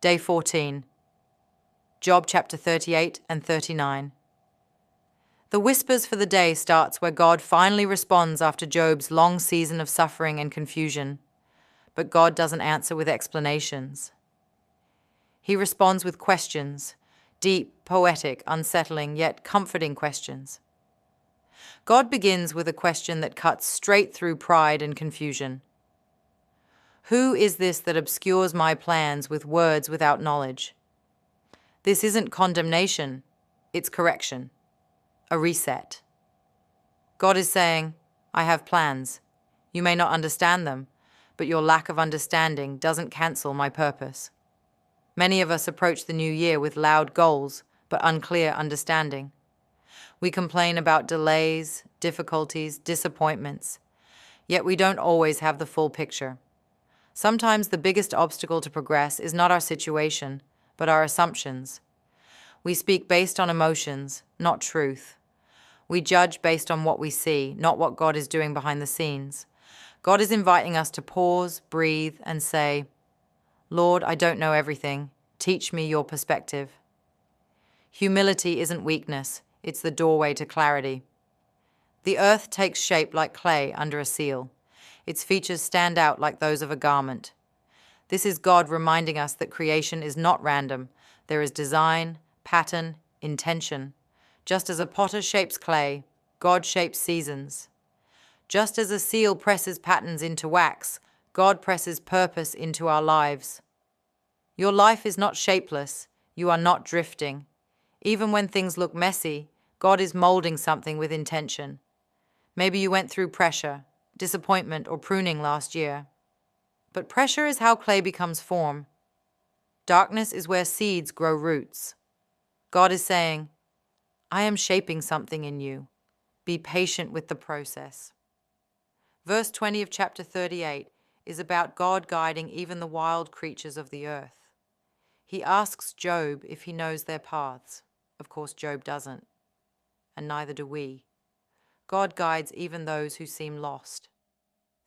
Day 14. Job chapter 38 and 39. The Whispers for the day starts where God finally responds after Job's long season of suffering and confusion. But God doesn't answer with explanations. He responds with questions, deep, poetic, unsettling, yet comforting questions. God begins with a question that cuts straight through pride and confusion. Who is this that obscures my plans with words without knowledge? This isn't condemnation, it's correction, a reset. God is saying, I have plans. You may not understand them, but your lack of understanding doesn't cancel my purpose. Many of us approach the new year with loud goals, but unclear understanding. We complain about delays, difficulties, disappointments, yet we don't always have the full picture. Sometimes the biggest obstacle to progress is not our situation, but our assumptions. We speak based on emotions, not truth. We judge based on what we see, not what God is doing behind the scenes. God is inviting us to pause, breathe, and say, Lord, I don't know everything. Teach me your perspective. Humility isn't weakness, it's the doorway to clarity. The earth takes shape like clay under a seal. Its features stand out like those of a garment. This is God reminding us that creation is not random. There is design, pattern, intention. Just as a potter shapes clay, God shapes seasons. Just as a seal presses patterns into wax, God presses purpose into our lives. Your life is not shapeless. You are not drifting. Even when things look messy, God is molding something with intention. Maybe you went through pressure, disappointment, or pruning last year. But pressure is how clay becomes form. Darkness is where seeds grow roots. God is saying, I am shaping something in you. Be patient with the process. Verse 20 of chapter 38 is about God guiding even the wild creatures of the earth. He asks Job if he knows their paths. Of course, Job doesn't, and neither do we. God guides even those who seem lost.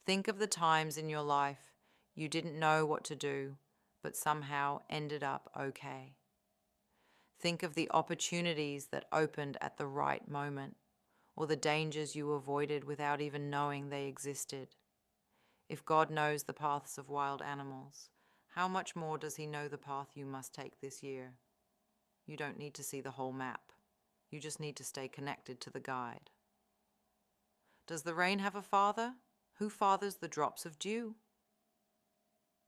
Think of the times in your life you didn't know what to do, but somehow ended up okay. Think of the opportunities that opened at the right moment, or the dangers you avoided without even knowing they existed. If God knows the paths of wild animals, how much more does He know the path you must take this year? You don't need to see the whole map. You just need to stay connected to the guide. Does the rain have a father? Who fathers the drops of dew?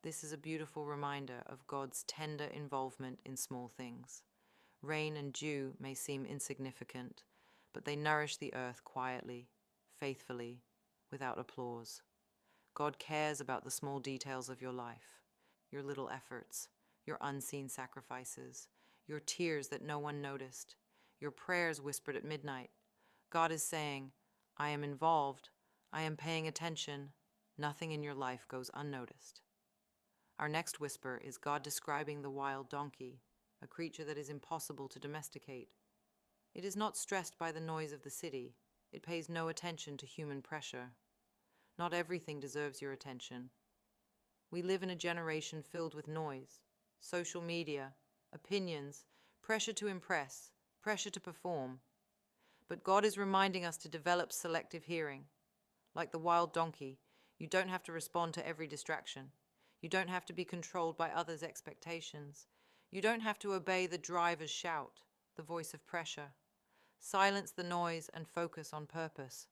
This is a beautiful reminder of God's tender involvement in small things. Rain and dew may seem insignificant, but they nourish the earth quietly, faithfully, without applause. God cares about the small details of your life, your little efforts, your unseen sacrifices, your tears that no one noticed, your prayers whispered at midnight. God is saying, I am involved, I am paying attention, nothing in your life goes unnoticed. Our next whisper is God describing the wild donkey, a creature that is impossible to domesticate. It is not stressed by the noise of the city. It pays no attention to human pressure. Not everything deserves your attention. We live in a generation filled with noise, social media, opinions, pressure to impress, pressure to perform. But God is reminding us to develop selective hearing. Like the wild donkey, you don't have to respond to every distraction. You don't have to be controlled by others' expectations. You don't have to obey the driver's shout, the voice of pressure. Silence the noise and focus on purpose.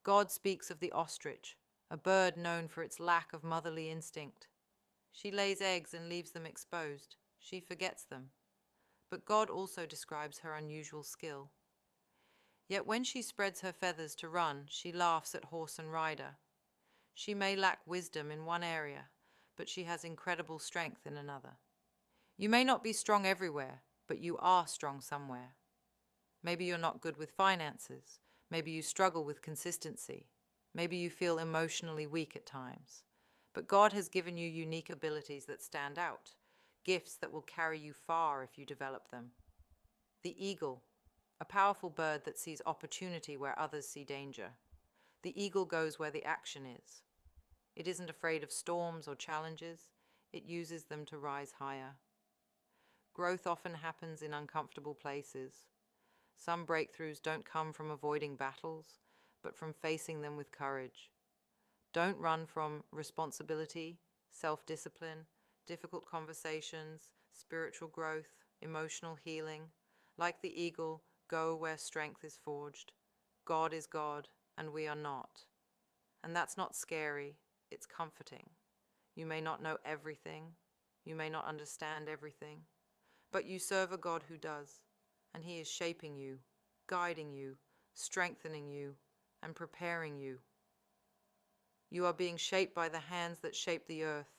God speaks of the ostrich, a bird known for its lack of motherly instinct. She lays eggs and leaves them exposed. She forgets them. But God also describes her unusual skill. Yet when she spreads her feathers to run, she laughs at horse and rider. She may lack wisdom in one area, but she has incredible strength in another. You may not be strong everywhere, but you are strong somewhere. Maybe you're not good with finances. Maybe you struggle with consistency. Maybe you feel emotionally weak at times. But God has given you unique abilities that stand out, gifts that will carry you far if you develop them. The eagle, a powerful bird that sees opportunity where others see danger. The eagle goes where the action is. It isn't afraid of storms or challenges. It uses them to rise higher. Growth often happens in uncomfortable places. Some breakthroughs don't come from avoiding battles, but from facing them with courage. Don't run from responsibility, self-discipline, difficult conversations, spiritual growth, emotional healing. Like the eagle, go where strength is forged. God is God, and we are not. And that's not scary, it's comforting. You may not know everything, you may not understand everything, but you serve a God who does, and He is shaping you, guiding you, strengthening you, and preparing you. You are being shaped by the hands that shape the earth,